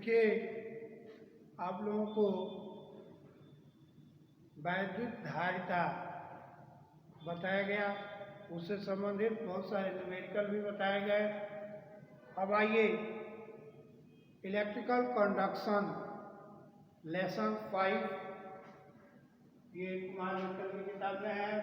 देखिए, आप लोगों को वैद्युत धारिता बताया गया, उससे संबंधित बहुत सारे न्यूमेरिकल भी बताए गए। अब आइए इलेक्ट्रिकल कंडक्शन लेसन 5, ये कुमार मित्तल की किताब में है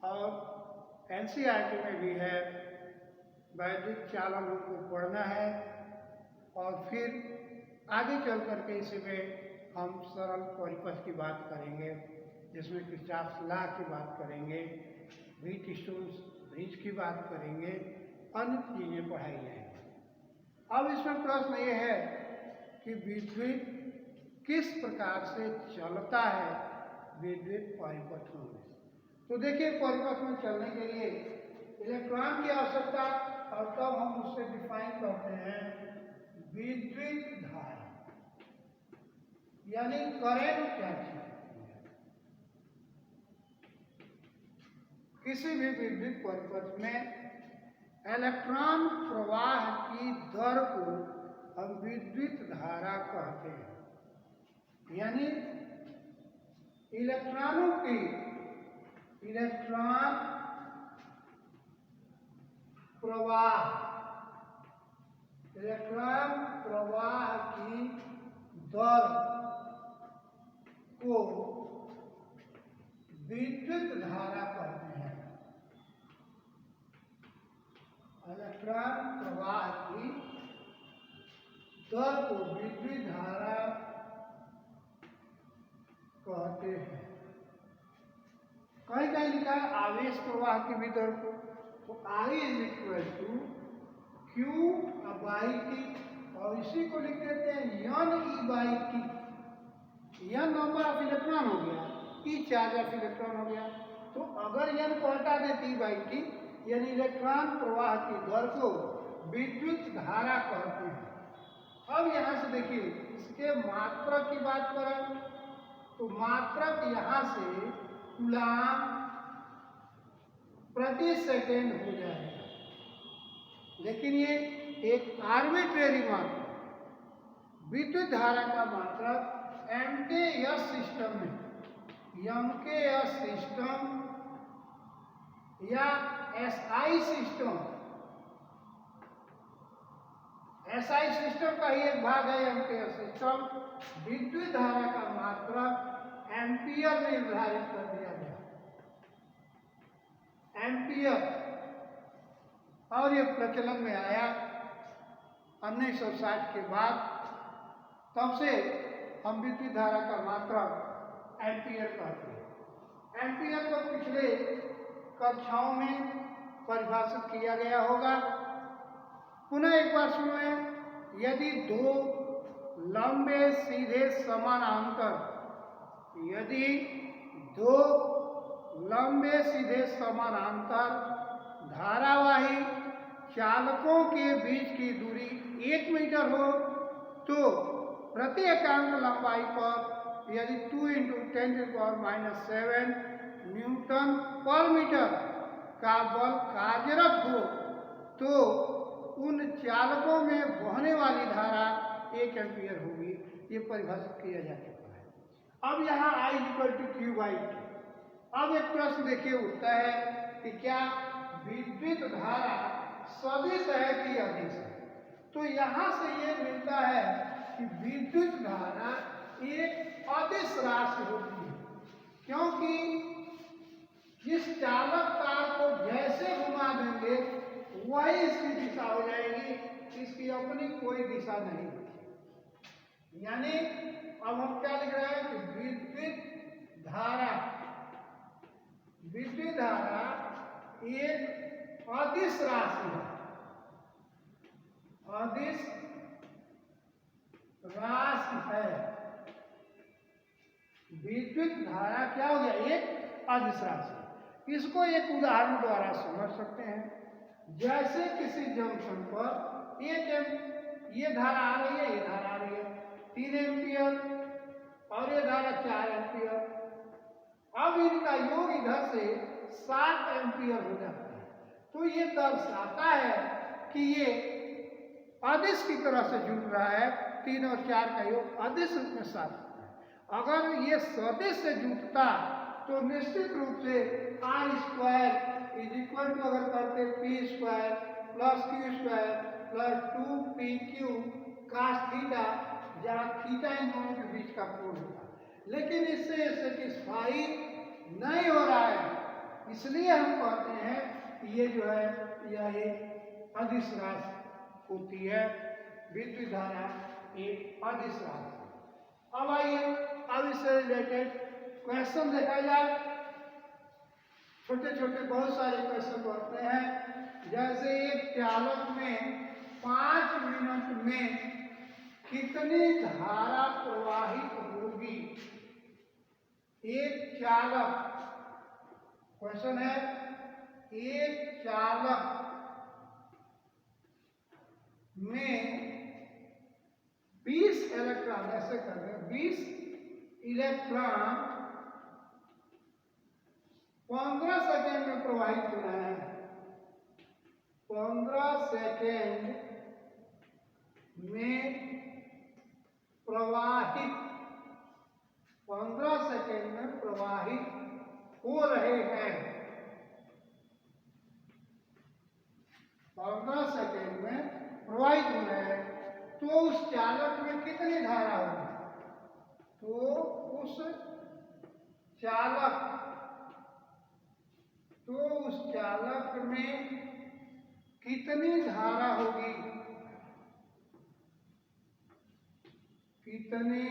और एनसीईआरटी में भी है। वैद्युत चालन हमको पढ़ना है और फिर आगे चल करके इसमें हम सरल परिपथ की बात करेंगे, जिसमें किरचॉफ लॉ की बात करेंगे, व्हीटस्टोन्स ब्रिज की बात करेंगे, अन्य चीज़ें पढ़ाई जाएंगी। अब इसमें प्रश्न ये है कि विद्युत किस प्रकार से चलता है विद्युत परिपथों में। तो देखिए, परिपथ में चलने के लिए इलेक्ट्रॉन की आवश्यकता, और तब हम उससे डिफाइन करते हैं विद्युत धारा, यानी करंट क्या है। किसी भी विद्युत परिपथ में इलेक्ट्रॉन प्रवाह की दर को हम विद्युत धारा कहते हैं, यानी इलेक्ट्रॉन प्रवाह की दर को विद्युत धारा कहते हैं। इलेक्ट्रॉन प्रवाह की दर को विद्युत धारा कहते हैं। कहीं कहीं लिखा है आवेश प्रवाह की भी दर को, तो I = Q/T, और इसी को लिख देते हैं NE/T। N number of electron हो गया, E चार्ज ऑफ इलेक्ट्रॉन हो गया। तो अगर N को हटा दे T/T, यानी इलेक्ट्रॉन प्रवाह की दर को विद्युत धारा कहते हैं। अब यहाँ से देखिए, इसके मात्रक की बात करें तो मात्रक यहाँ से कूलाम प्रति सेकेंड हो जाएगा, लेकिन ये एक आर्बिट्रेरी मात्रक। विद्युत धारा का मात्रक MKS सिस्टम में, MKS सिस्टम या SI सिस्टम, SI सिस्टम का ही एक भाग है MKS सिस्टम। विद्युत धारा का मात्रक एम्पियर में निर्धारित कर दिया गया, एम्पियर। और ये प्रचलन में आया 1960 के बाद, तब से हम विद्युत धारा का मात्रक एम्पियर कहते हैं। एम्पियर को पिछले कक्षाओं में परिभाषित किया गया होगा। पुनः एक बार सुनिए, यदि दो लंबे सीधे समानांतर धारावाही चालकों के बीच की दूरी 1 मीटर हो, तो प्रति एकांक लंबाई पर यदि 2 × 10⁻⁷ न्यूटन पर मीटर का बल कार्यरत हो, तो उन चालकों में बहने वाली धारा 1 एम्पियर होगी। ये परिभाषित किया जा चुका है। अब यहाँ I = Q/T। अब एक प्रश्न देखिए उठता है कि क्या विद्युत धारा सदिश है कि अदिश है। तो यहाँ से ये मिलता है कि विद्युत धारा एक अदिश राशि होती है, क्योंकि इस चालक तार को जैसे घुमा देंगे वही इसकी दिशा हो जाएगी, इसकी अपनी कोई दिशा नहीं होती। यानी अब हम क्या लिख रहे हैं कि विद्युत धारा एक अदिश राशि है। अदिश राशि है। विद्युत धारा क्या हो गया? एक अदिश राशि। इसको एक उदाहरण द्वारा समझ सकते हैं। जैसे किसी जंक्शन पर ये धारा आ रही है, ये धारा आ रही है 3 एम्पियर, और ये धारा 4 एम्पियर। अब इनका योग इधर से 7 एम्पियर हो जाता है। तो ये दर्शाता है कि ये अदिश की तरह से जुड़ रहा है, 3 और 4 का योग अदिश रूप में 7 होता है। अगर ये सदिश से जुटता तो निश्चित रूप से R square is equal to अगर करते P square plus Q square plus 2pq cos theta, जहाँ थीटा इन दोनों के बीच का कोण होगा। लेकिन इससे सेटिस्फाई नहीं हो रहा है, इसलिए हम कहते हैं कि ये जो है यह एक अदिश राशि होती है, विद्युत धारा एक अदिश राशि। अब आइए अब इससे रिलेटेड क्वेश्चन देखा जाए। छोटे छोटे बहुत सारे क्वेश्चन होते हैं, जैसे एक चालक में 5 मिनट में कितनी धारा प्रवाहित होगी। एक चालक, क्वेश्चन है एक चालक में 20 इलेक्ट्रॉन, ऐसे कर रहे हैं 20 इलेक्ट्रॉन 15 सेकेंड में प्रवाहित हो रहा है। 15 सेकेंड में प्रवाहित, 15 सेकेंड में प्रवाहित हो रहे हैं। 15 सेकेंड में प्रवाहित हो रहे हैं, तो उस चालक में कितनी धारा होगी। तो उस चालक में कितनी धारा होगी, कितनी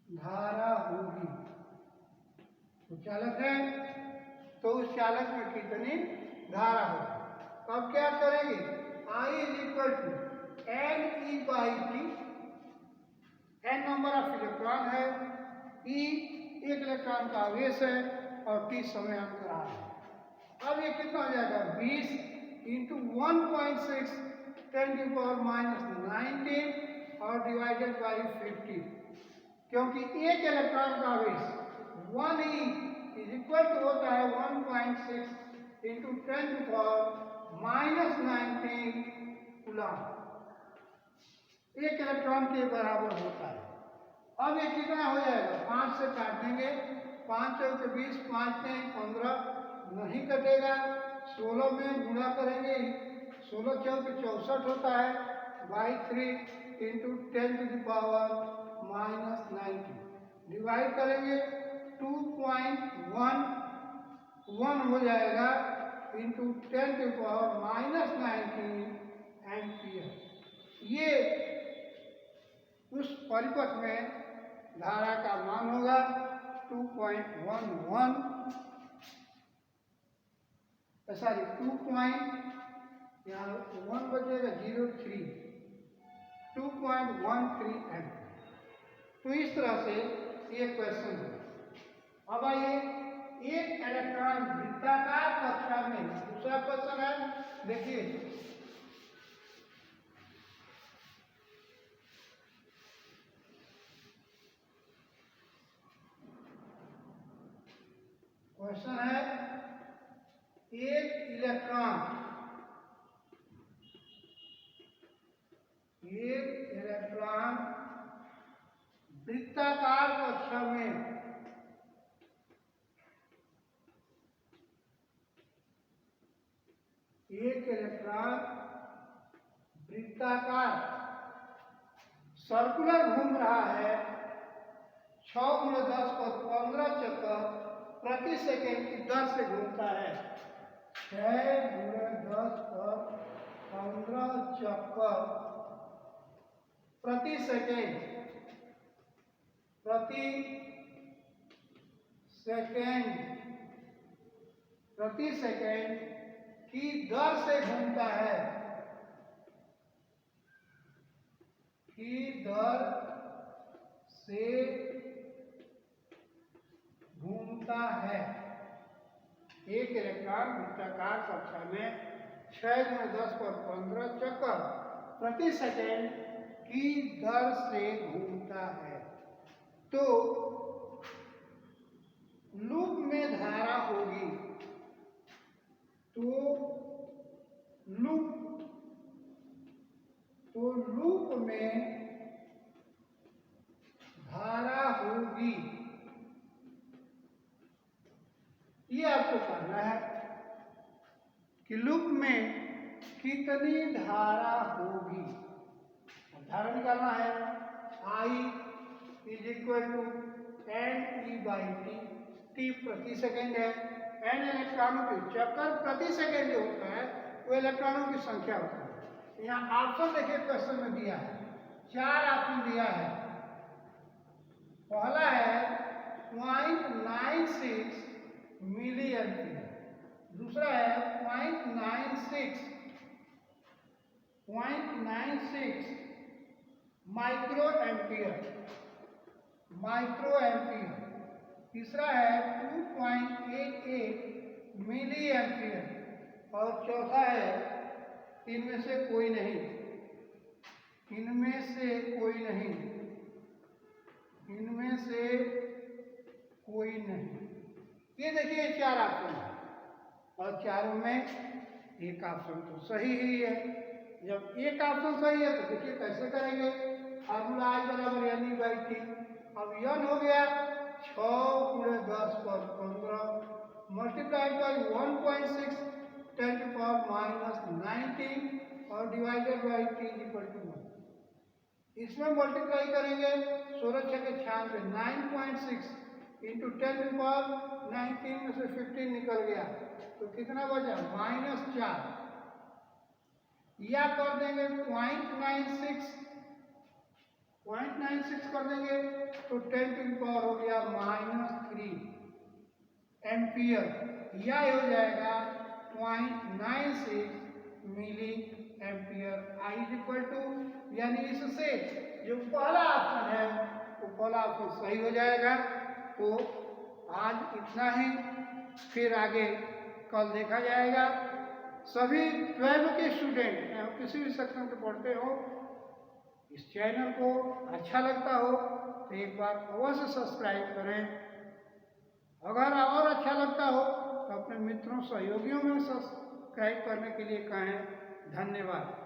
धारा होगी। तो चालक है तो उस चालक में कितनी धारा होगी। तो अब क्या करेंगे, I is equal to NE/T, N number of electron है, E एक इलेक्ट्रॉन का आवेश है और T समय अंतराल है। अब ये कितना हो जाएगा, 20 इंटू 1.6 10⁻⁻19 और डिवाइडेड बाई 50, क्योंकि एक इलेक्ट्रॉन का आवेश 1e इज इक्वल टू होता है 1.6 इंटू 10⁻⁻19 कूलम, एक इलेक्ट्रॉन के बराबर होता है। अब ये कितना हो जाएगा, 5 से काट देंगे, 5 चौके 20, 5 में 15 नहीं कटेगा, 16 में गुणा करेंगे, 16 चौके 64 होता है, बाई 3 इंटू 10⁻⁻19 डिवाइड करेंगे 2.11 हो जाएगा इंटू 10⁻⁻19 एम्पियर। ये उस परिपथ में धारा का मान होगा 2.11, सॉरी 2. यहाँ 1 बचेगा 03, 2.13 एम्पियर। तो इस तरह से ये क्वेश्चन है। अब आइए एक इलेक्ट्रॉन वृत्ताकार कक्षा में, दूसरा क्वेश्चन है, देखिए क्वेश्चन है एक इलेक्ट्रॉन वृत्ताकार कक्षा में एक इलेक्ट्रॉन वृत्ताकार सर्कुलर घूम रहा है, 6 × 10 पर 15 चक्कर प्रति सेकेंड की दर से घूमता है। 6 × 10 पर 15 चक्कर प्रति सेकेंड की दर से घूमता है, एक इलेक्ट्रॉन वृत्ताकार कक्षा में 6 × 10 पर 15 चक्कर प्रति सेकेंड की दर से घूमता है। तो लूप में धारा होगी, तो लूप तो लूप में धारा होगी, ये आपको करना है कि लूप में कितनी धारा होगी। धारा निकालना है I is equal to NE/T, T प्रति सेकेंड है, N इलेक्ट्रॉनों के चक्कर प्रति सेकेंड जो होता है वो इलेक्ट्रॉनों की संख्या होती है। यहाँ ऑप्शन देखिए क्वेश्चन में दिया है, 4 ऑप्शन दिया है। पहला है 0.96 मिली एम्पियर, दूसरा है 0.96 माइक्रो एम्पियर, तीसरा है 2.88 मिली एम्पियर और चौथा है इनमें से कोई नहीं। ये देखिए 4 ऑप्शन है और चारों में एक ऑप्शन तो सही ही है। जब एक ऑप्शन सही है तो देखिए कैसे करेंगे, फार्मूला I बराबर NE/T। अब n हो गया 6 × 10 पर 15 मल्टीप्लाइड बाई 1.6 10⁻⁻19 और divided by T equal to 1। इसमें मल्टीप्लाई करेंगे 16 × 6 = 9.6 इंटू 10⁻19 में से 15 निकल गया तो कितना बचा, -4। या कर देंगे 0.96 कर देंगे तो 10 की पावर हो गया -3 एम्पियर, या हो जाएगा 0.96 milli ampere. I is equal to, यानी इससे जो पहला ऑप्शन है वो पहला ऑप्शन सही हो जाएगा। तो आज इतना ही, फिर आगे कल देखा जाएगा। सभी 12 के स्टूडेंट किसी भी सेक्शन के पढ़ते हो, इस चैनल को अच्छा लगता हो तो एक बार अवश्य सब्सक्राइब करें। अगर और अच्छा लगता हो तो अपने मित्रों सहयोगियों में सब्सक्राइब करने के लिए कहें। धन्यवाद।